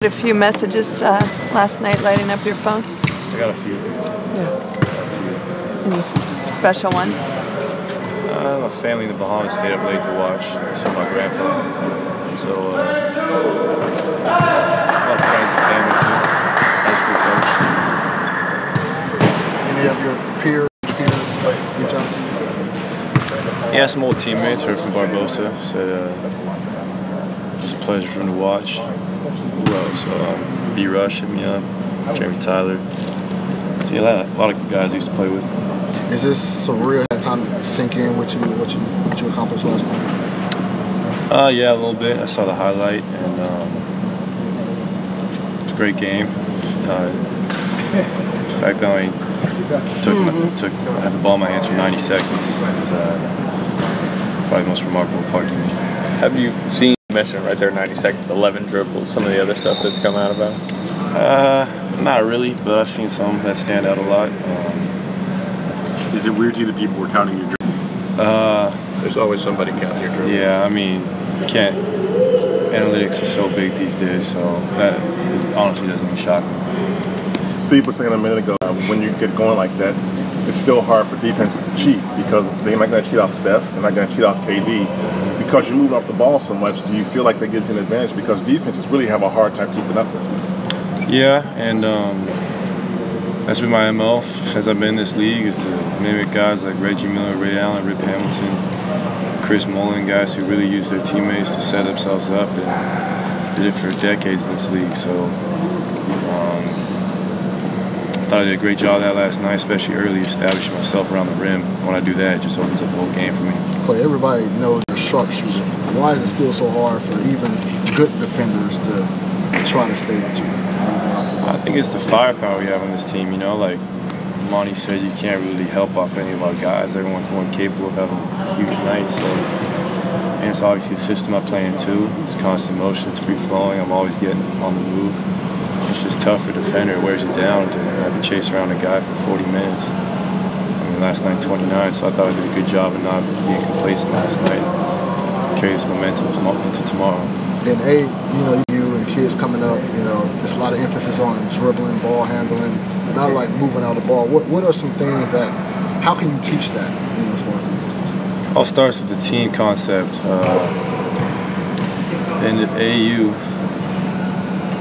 A few messages last night lighting up your phone? I got a few. Any special ones? My family in the Bahamas stayed up late to watch. I saw my grandpa. So, a lot of friends and family too. High school coach. Any of your peers reach out to you? Yeah, some old teammates heard from Barbosa. Said it was a pleasure for him to watch. Who else? B-Rush hit me up. Jeremy Tyler. So yeah, a lot of guys I used to play with. Is this surreal? That time to sink in what you accomplished last night? Yeah, a little bit. I saw the highlight, and it's a great game. The fact that I had the ball in my hands for 90 seconds is probably the most remarkable part to me. Have you seen, you mentioned it right there, 90 seconds, 11 dribbles, some of the other stuff that's come out about it? Not really, but I've seen some that stand out a lot. Is it weird to you that people were counting your dribbles? There's always somebody counting your dribbles. Yeah, I mean, you can't. Analytics are so big these days, so that honestly doesn't even shock me. Steve was saying a minute ago, when you get going like that, it's still hard for defenses to cheat because they're not going to cheat off Steph, they're not going to cheat off KD. Because you're moving off the ball so much, do you feel like that gives you an advantage? Because defenses really have a hard time keeping up with you. Yeah, and that's been my MO since I've been in this league, is to mimic guys like Reggie Miller, Ray Allen, Rip Hamilton, Chris Mullin, guys who really use their teammates to set themselves up, and did it for decades in this league. So I thought I did a great job of that last night, especially early, establishing myself around the rim. When I do that, it just opens up the whole game for me. Klay, everybody knows you're a sharpshooter. Why is it still so hard for even good defenders to try to stay with you? I think it's the firepower we have on this team, you know, like Monty said, you can't really help off any of our guys. Everyone's more capable of having huge nights. So, and it's obviously a system I play in too. It's constant motion, it's free flowing, I'm always getting on the move. It's just tough for a defender, it wears you down to have to chase around a guy for 40 minutes. I mean, last night 29, so I thought I did a good job of not being complacent last night. Carry this momentum into tomorrow. And you and kids coming up, there's a lot of emphasis on dribbling, ball handling, and not like moving out the ball. What are some things how can you teach that, as far as the emphasis? All starts with the team concept. And at AAU,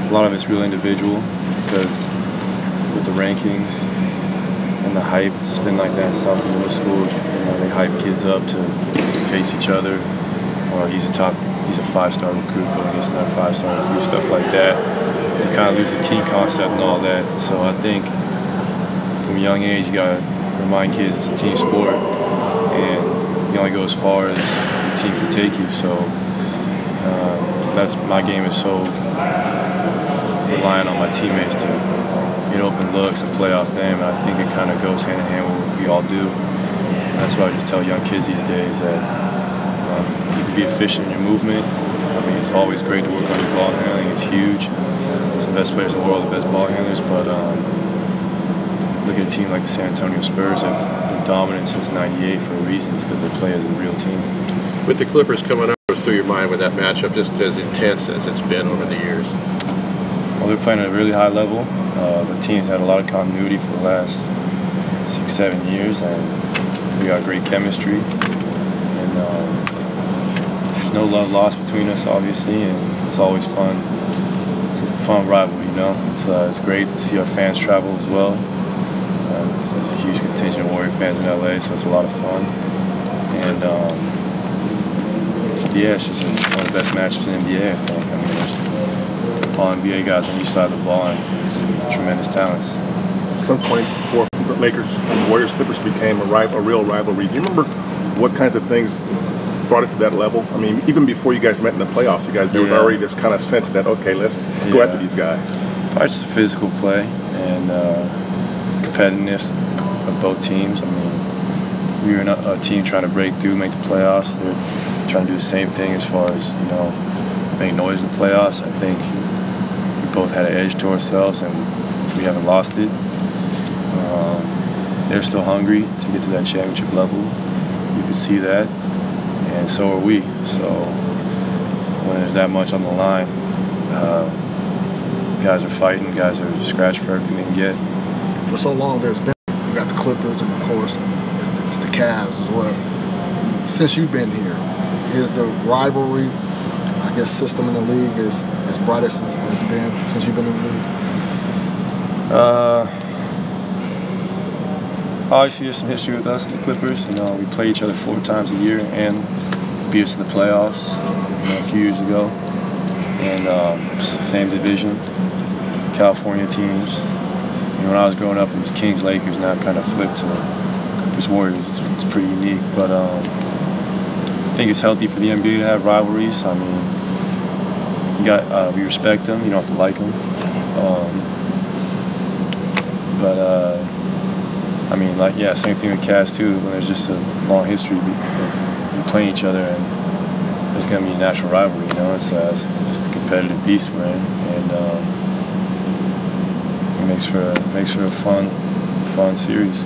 a lot of it's real individual, because with the rankings and the hype, it's been like that in South Middle School. They hype kids up to face each other. Or he's a 5-star recruit going against another 5-star recruit, stuff like that. You kind of lose the team concept and all that. So I think from a young age, you gotta remind kids it's a team sport, and you only go as far as the team can take you. So that's my game is so relying on my teammates to get open looks and play off them. And I think it kind of goes hand in hand with what we all do. And that's why I just tell young kids these days that you can be efficient in your movement. I mean, it's always great to work on your ball handling. It's huge. It's the best players in the world, the best ball handlers. But look at a team like the San Antonio Spurs that have been dominant since '98 for a reason. It's because they play as a real team. With the Clippers coming up through your mind with that matchup, just as intense as it's been over the years? Well, they're playing at a really high level. The team's had a lot of continuity for the last 6-7 years, and we got great chemistry. And there's no love lost between us, obviously, and it's always fun. It's a fun rivalry, It's great to see our fans travel as well. There's a huge contingent of Warrior fans in LA, so it's a lot of fun. And yeah, it's just one of the best matches in the NBA, I think. I mean, there's all NBA guys on each side of the ball and some tremendous talents. At some point, before the Lakers and Warriors Clippers became a real rivalry, do you remember what kinds of things brought it to that level? I mean, even before you guys met in the playoffs, there was already this kind of sense that, okay, let's go after these guys. Probably just physical play and competitiveness of both teams. I mean, we were a team trying to break through, make the playoffs. They're trying to do the same thing as far as, make noise in the playoffs. I think we both had an edge to ourselves, and we haven't lost it. They're still hungry to get to that championship level. You can see that, and so are we. So when there's that much on the line, Guys are fighting. Guys are scratching for everything they can get. For so long, there's been, you got the Clippers and, of course, it's the Cavs as well. And since you've been here, is the rivalry, I guess, system in the league as bright as it's been since you've been in the league? Obviously, there's some history with us, the Clippers. You know, we play each other 4 times a year and beat us in the playoffs, a few years ago. And same division, California teams. You know, when I was growing up, it was Kings, Lakers, now kind of flipped to just Warriors. It's pretty unique, but I think it's healthy for the NBA to have rivalries. I mean, we respect them. You don't have to like them. I mean, like, yeah, same thing with Cavs too. When there's just a long history of playing each other, and there's gonna be a natural rivalry. You know, it's just a competitive beast we're in, and it makes for a fun series.